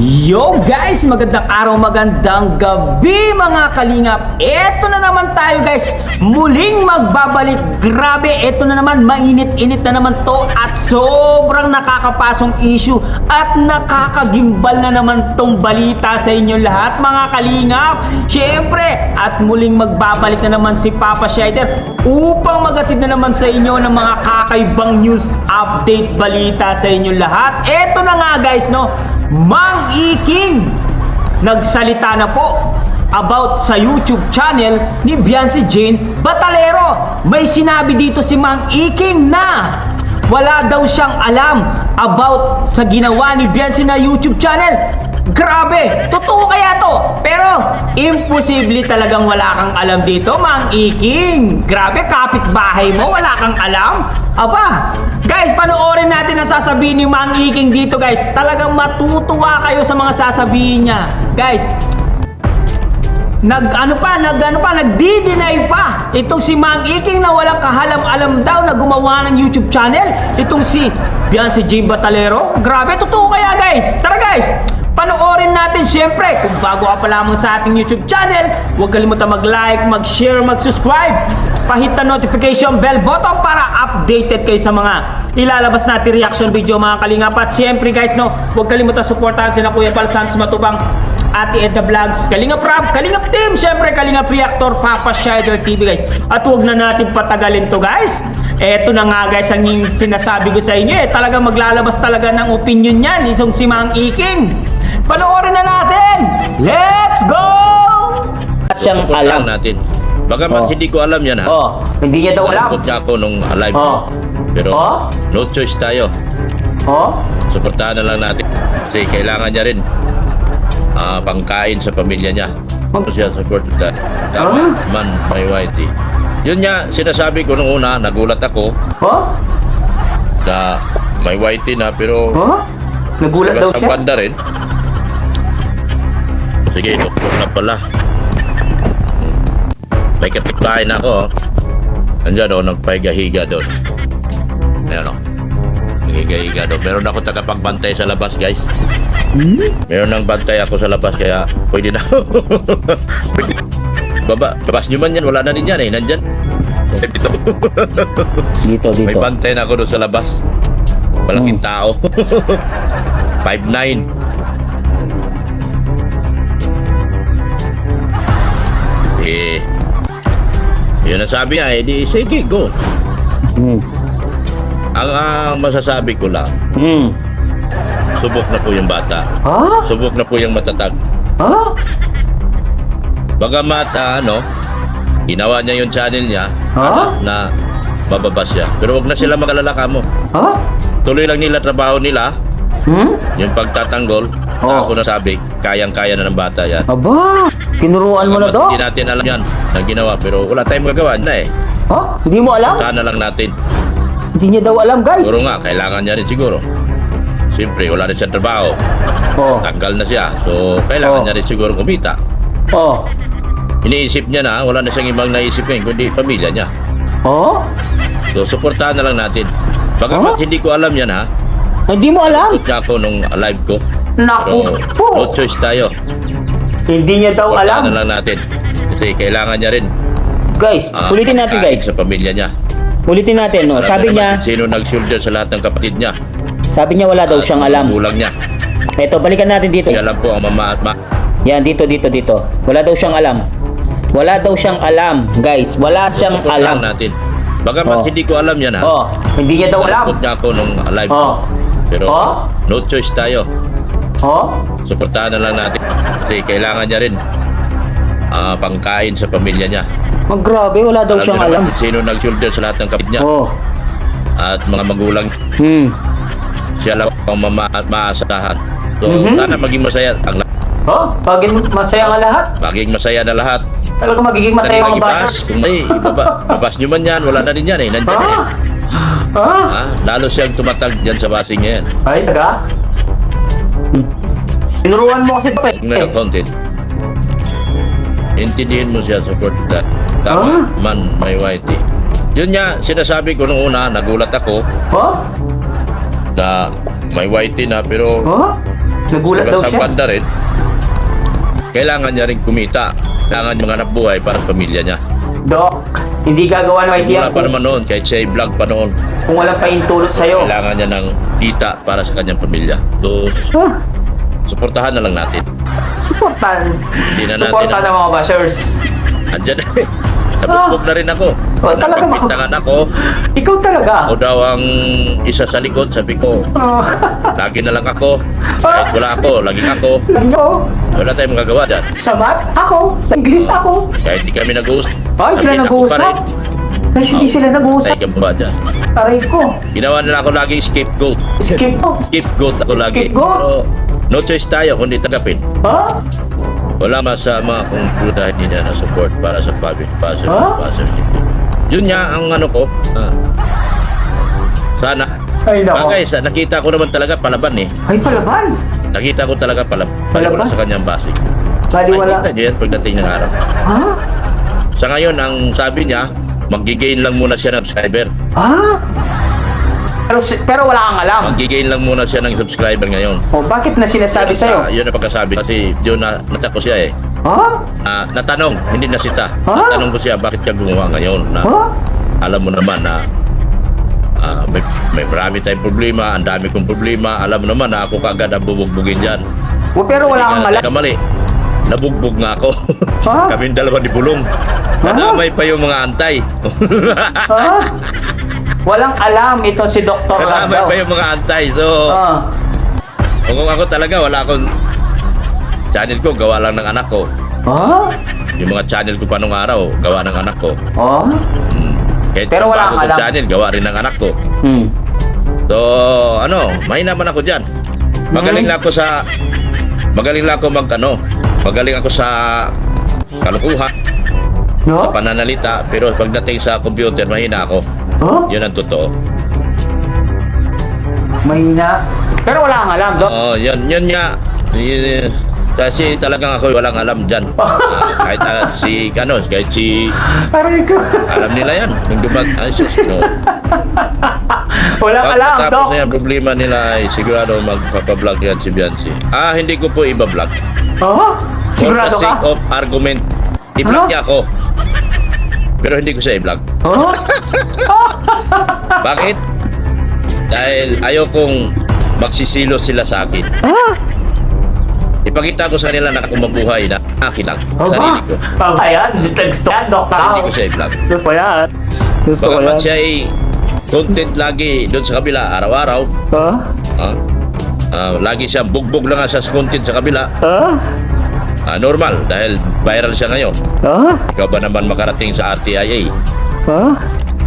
Yo guys, magandang araw, magandang gabi mga kalingap. Eto na naman tayo guys, muling magbabalik. Grabe, eto na naman, mainit-init na naman to at sobrang nakakapasong issue at nakakagimbal na naman tong balita sa inyo lahat mga kalingap. Syempre, at muling magbabalik na naman si Papa Shider upang magatid na naman sa inyo ng mga kakaibang news, update, balita sa inyo lahat. Eto na nga guys, no, Mang Iking nagsalita na po about sa YouTube channel ni Biancy Jane Batalero. May sinabi dito si Mang Iking na wala daw siyang alam about sa ginawa ni Biancy na YouTube channel. Grabe, totoo kaya to? Pero imposible talagang wala kang alam dito, Mang Iking. Grabe, kapitbahay mo, wala kang alam? Aba, guys, panoorin natin ang sasabihin ni Mang Iking dito, guys. Talagang matutuwa kayo sa mga sasabihin niya. Guys, nagdi-deny pa itong si Mang Iking na walang kahalam-alam daw na gumawa ng YouTube channel. Itong si Biancy Jane Batalero. Grabe, totoo kaya guys? Tara guys, panoorin natin. Siyempre, kung bago ka pa lamang sa ating YouTube channel, huwag kalimutan mag-like, mag-share, mag-subscribe. Pahit ang notification bell button para updated kayo sa mga ilalabas natin reaction video mga kalingap. At siyempre guys, no, huwag kalimutan supportahan sila Kuya Pal Santos Matubang, Ate Edna Vlogs, Kalingap Rap, Kalingap Team, siyempre Kalingap Reactor, Papa Shider TV guys. At huwag na natin patagalin to guys. Eto na nga guys ang sinasabi ko sa inyo, talaga maglalabas talaga ng opinion yan itong si Mang Iking. Panoorin na natin! Let's go! Siyang alam natin. Bagamat hindi ko alam yan ha. Hindi niya daw alam. Nalungkot niya ako nung live ko. Pero no choice tayo. Suportahan na lang natin. Kasi kailangan niya rin pangkain sa pamilya niya. Siya support that. Man, my whitey. Yun nga, sinasabi ko nung una, nagulat ako. Na may whitey na pero nagulat daw siya? Banda rin. Sige, doktor na pala. May kapitbahay na ako. Nandiyan o, nagpahiga-higa doon. Ayan o. Naghiga-higa doon. Meron ako tagapagbantay sa labas, guys. Meron nang bantay ako sa labas, kaya pwede na. Babas nyo man yan, wala na rin yan eh. Nandyan. Dito. May bantay na ako doon sa labas. Malaking tao. 5'9". Yun ang sabi niya, di sige, go. Ang masasabi ko lang, subok na po yung bata. Subok na po yung matatag. Bagamat, ginawa niya yung channel niya, na bababa siya. Pero huwag na sila mag-alala ka mo. Tuloy lang nila trabaho nila. Yung pagtatanggol, na ako nasabi, kayang-kaya na ng bata yan. Aba, kinuruan mo na daw? Hindi natin alam yan na ginawa, pero wala tayong magagawa na eh. Hindi mo alam? Puntahan na lang natin. Hindi niya daw alam guys. Siguro nga, kailangan niya rin siguro. Siyempre, wala rin siya trabaho. Tanggal na siya, so kailangan niya rin siguro kumita. Iniisip niya na, wala na siyang ibang naisip ngayon, kundi pamilya niya. So, suportahan na lang natin. Bagamat hindi ko alam yan ha. Hindi mo alam? Nalungkot niya ako nung live ko. Naku po! No choice tayo. Hindi niya daw alam. Suportahan na lang natin. Kasi kailangan niya rin. Guys, ulitin natin guys. Sa pamilya niya. Ulitin natin, no? Sabi niya, sino nag-shoulder sa lahat ng kapatid niya. sabi niya wala daw siyang alam. Gulang niya. Eto, balikan natin dito. Siya lang po ang mama at Yan, dito. Wala daw siyang alam. Wala daw siyang alam, guys. Wala siyang alam. Natin. Bagamat hindi ko alam yan ha. Hindi niya daw alam. Nalungkot niya ako nung live ko. Pero no choice tayo. Suportahan na lang natin. Kasi kailangan niya rin pangkain sa pamilya niya. Grabe, wala daw siyang alam. Sino nag-shoulder sa lahat ng kapatid niya. At mga magulang. Siya lang ang mama at maasahan. So, sana maging masaya ang lahat. Maging masaya ang lahat? Maging masaya na lahat. Talaga magiging masaya ang bata? Kung may babas nyo man yan, wala na rin yan eh. Nandyan eh. Lalo siyang tumatag dyan sa basing niya yan. Ay, taga? Tinuruan mo kasi pa eh. Ngayon, content. Intindihin mo siya, support that. Man, my whitey. Yun nga, sinasabi ko nung una, nagulat ako. Na may whitey na pero Nagulat daw sa siya. banda rin, kailangan niya rin kumita. Kailangan niya manganap buhay para sa pamilya niya. Dok, hindi gagawa ng idea Wala pa naman noon, kahit siya vlog pa noon, kung walang paintulot sa'yo. kailangan niya ng kita para sa kanyang pamilya. So, Ah, suportahan na lang natin. supportan. Hindi na natin Supportan ng mga bashers. Andyan nabukbog na rin ako. Oh, talaga ba? Napagpintangan ako. Ikaw talaga. Ako daw ang isa sa likod. Sabi ko, Oh. lagi na lang ako. Kahit wala ako, laging ako. Ano? Wala tayong magagawa dyan. Sa math, ako. Sa English, ako. Kahit di kami nag-uusap. Ay, sila sabihin, ako pa nag-uusap. rin. Ay, hindi sila nag-uusap. Tayo ka ba dyan? Aray ko. Ginawa nila ako lagi scapegoat. Skip mo. Scapegoat ako lagi. Scapegoat? Pero, no choice tayo kundi tanggapin. Ha? Wala masama kung dahil hindi na support para sa public Huh? Yun nga ang ano ko. Sana. Ay, nako. Bagay, nakita ko naman talaga palaban eh. Ay, palaban. Nakita ko talaga palaban Palaban? sa kanyang base. Baliwala. Nakita niyo yan pagdating ng araw. Ha? Sa ngayon, ang sabi niya, mag-gain lang muna siya ng subscriber. Ha? Pero wala kang alam. Mag-gain lang muna siya ng subscriber ngayon. O, bakit na sinasabi sa'yo? Yun ang pagkasabi. Kasi yun na natako siya eh. Ha? Natanong, hindi nasita. Ha? Natanong ko siya, bakit ka gumawa ngayon? Na, Ha? alam mo naman na may marami tayong problema, ang dami kong problema. Alam mo naman na ako kagad ang bubugbugin dyan. O, pero wala kang alam. Kamali. Nabugbog nga ako. Ha? Kaming dalawa ni Bulong. Nadamay pa yung mga antay. Ha? Walang alam ito si Dr. Nadamay Randall. pa yung mga antay. So, Ah. kung ako talaga, wala akong channel ko, gawa lang ng anak ko. Ha? Yung mga channel ko pa nung araw, gawa ng anak ko. Oh? Kahit Pero wala bago kang kong alam. channel, gawa rin ng anak ko. Hmm. So, mahina man ako dyan. Magaling lang ako sa magaling ako sa kalukuhan, No? pananalita, pero pagdating sa computer, mahina ako. Huh? Yun ang totoo. Mahina. Pero wala kang alam, Dok. Oo, yun nga. Kasi talagang ako walang alam dyan. Kahit si Aray ko. alam nila yan. Nung sus, Walang alam, Pagkatapos Dok. na yan, problema nila ay sigurado magpapablog yan si Bianci. Hindi ko po iba-vlog. Oh? For the Sigurado sake ka? of argument, i-vlog Ano? niya ako. Pero hindi ko siya i-vlog. Oh? Bakit? Dahil ayaw kong magsisilo sila sa akin. Ipakita ko sa kanila na ako mabuhay na akin lang, sarili ko. Pabayan, text yan, Dok. Hindi ko siya i-vlog. Gusto ko yan. Gusto ko Bagamat yan. siya ay content lagi doon sa kabila, araw-araw. Ha? Lagi siya, bugbog lang nga siya sa content sa kabila. Ha? Normal, dahil viral siya ngayon. Ha? Ikaw ba naman makarating sa RTIA? Ha?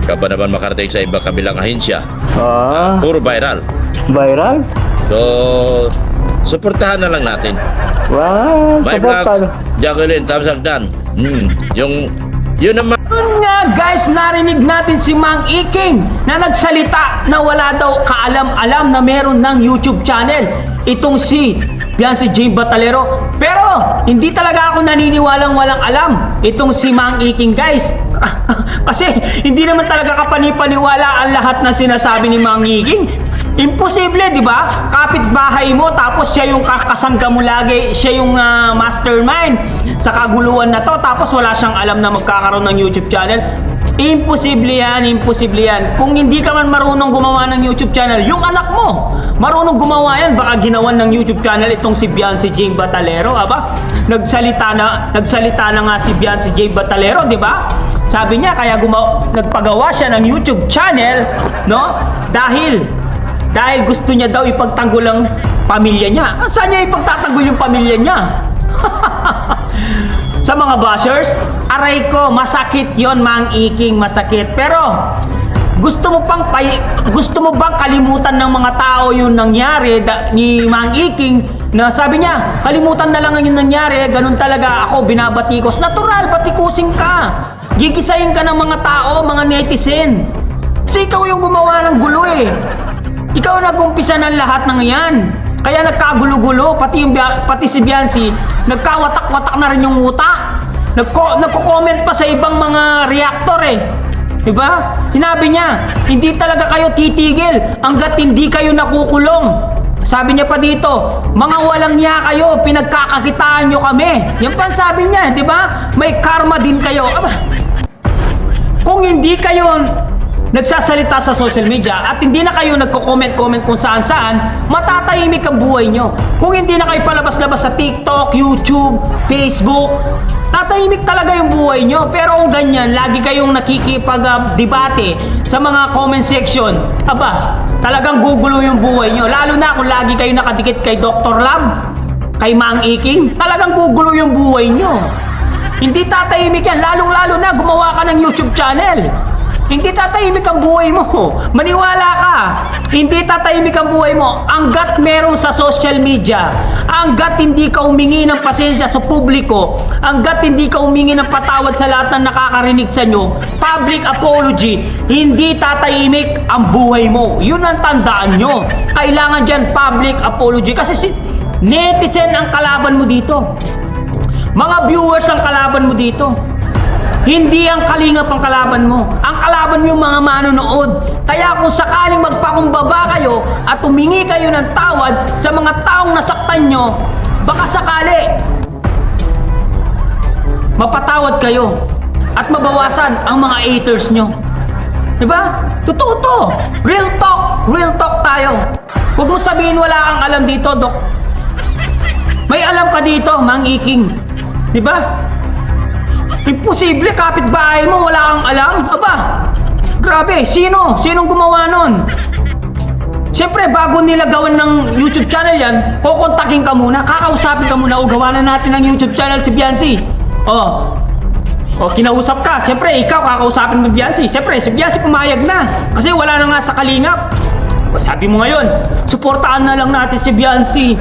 Ikaw ba naman makarating sa iba kabilang ahensya? Ha? Puro viral. Viral? So, suportahan na lang natin. Wow, My vlog, Jacqueline, thumbs up dan. Yun naman. Yun nga guys, narinig natin si Mang Iking na nagsalita na wala daw kaalam-alam na meron ng YouTube channel. Itong si Bianci Jane Batalero. Pero hindi talaga ako naniniwalang walang alam itong si Mang Iking guys. Kasi hindi naman talaga kapanipaniwala ang lahat na sinasabi ni Mang Iking. Imposible, di ba? Kapitbahay mo, tapos siya yung kakasangga mo lagi, siya yung mastermind sa kaguluhan na to, tapos wala siyang alam na magkakaroon ng YouTube channel. Imposible yan, imposible yan. Kung hindi ka man marunong gumawa ng YouTube channel, yung anak mo, marunong gumawa yan, baka ginawan ng YouTube channel itong si Bianci Jane Batalero, aba? Nagsalita na nga si Bianci Jane Batalero, di ba? Sabi niya, kaya nagpagawa siya ng YouTube channel, no? Dahil gusto niya daw ipagtanggol ang pamilya niya. Saan niya ipagtatanggol yung pamilya niya? Sa mga bashers, aray ko, masakit yon Mang Iking, masakit. Pero gusto mo bang kalimutan ng mga tao yung nangyari ni Mang Iking, na sabi niya, kalimutan na lang yung nangyari, ganun talaga ako, binabatikos. Natural, batikusin ka. Gigisayin ka ng mga tao, mga netizen. Kasi ikaw yung gumawa ng gulo eh. Ikaw nag-umpisa ng lahat ng yan. Kaya nagkagulo-gulo, pati si Bianci, nagkawatak-watak na rin yung utak. Nagko-comment pa sa ibang mga reactor eh. Diba? Sinabi niya, hindi talaga kayo titigil hanggat hindi kayo nakukulong. Sabi niya pa dito, mga walang niya kayo, pinagkakakitaan nyo kami. Yan pa ang sabi niya, di ba? May karma din kayo. Aba, kung hindi kayo nagsasalita sa social media at hindi na kayo nagko-comment-comment kung saan-saan, matatahimik ang buhay nyo. Kung hindi na kayo palabas-labas sa TikTok, YouTube, Facebook, tatahimik talaga yung buhay nyo. Pero kung ganyan, lagi kayong nakikipag-debate sa mga comment section, aba, talagang gugulo yung buhay nyo. Lalo na kung lagi kayo nakadikit kay Dr. Lab, kay Mang Iking, talagang gugulo yung buhay nyo. Hindi tatahimik yan, lalong-lalo na gumawa ka ng YouTube channel. Hindi tatahimik ang buhay mo. Maniwala ka. Hindi tatahimik ang buhay mo. Hanggat meron sa social media, hanggat hindi ka humingi ng pasensya sa publiko, hanggat hindi ka humingi ng patawad sa lahat ng nakakarinig sa inyo, public apology, hindi tatahimik ang buhay mo. Yun ang tandaan nyo. Kailangan dyan public apology. Kasi si netizen ang kalaban mo dito. Mga viewers ang kalaban mo dito. Hindi ang kalingap ang kalaban mo. Ang kalaban mo yung mga manonood. Kaya kung sakaling magpakumbaba kayo at humingi kayo ng tawad sa mga taong nasaktan nyo, baka sakali mapatawad kayo at mabawasan ang mga haters nyo. Diba? Totoo to. Real talk tayo. Huwag mo sabihin wala kang alam dito, Dok. May alam ka dito, Mang Iking. Diba? Imposible, kapitbahay mo, wala kang alam. Aba, grabe, sinong gumawa nun? Siyempre, bago nila gawan ng YouTube channel yan, kukontakin ka muna, kakausapin ka muna, o gawa na natin ng YouTube channel si Biancy. O, kinausap ka, siyempre, ikaw kakausapin mo Biancy. Siyempre, si Biancy pumayag na, kasi wala na nga sa kalingap. O, sabi mo ngayon, suportaan na lang natin si Biancy.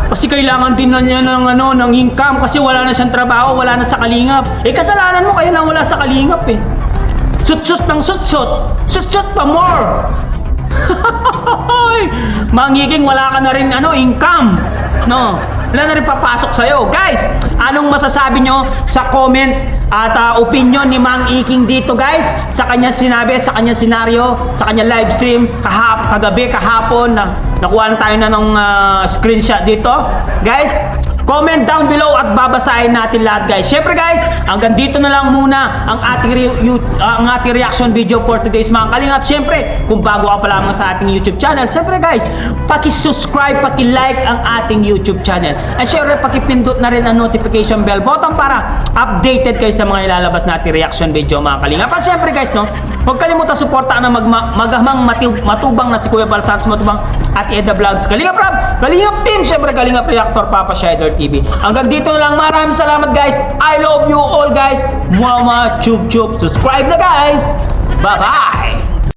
Kasi kailangan din na niya ng income kasi wala na siyang trabaho, wala na sa kalingap. Kasalanan mo kaya na wala sa kalingap eh. Sutsut ng sutsut. Sutsut pa more. Mangiging wala ka na rin income. No? Wala na rin papasok sa'yo. Guys, anong masasabi nyo sa comment at opinion ni Mang Iking dito guys? Sa kanya sinabi, sa kanya senaryo, sa kanya live stream, kagabi, kahapon, nakuha na tayo na ng screenshot dito. Guys, comment down below at babasahin natin lahat guys. Syempre guys, hanggang dito na lang muna ang ating reaction video for today's mga kalingap. Syempre, kung bago ka pa lamang sa ating YouTube channel, syempre guys, paki-subscribe, paki-like ang ating YouTube channel. At syempre, paki-pindot na rin ang notification bell button para updated kayo sa mga ilalabas nating reaction video mga kalingap. At syempre guys, no, huwag kalimutan suportaan ang magamang matubang na si Kuya Bal Santos Matubang at Eda Vlogs, Kalingap Rob, Kalingap Team, syempre Kalingap Reactor, Papa Shader TV. Hanggang dito na lang, maraming salamat guys. I love you all guys. Mama chup chup. Subscribe na guys. Bye bye.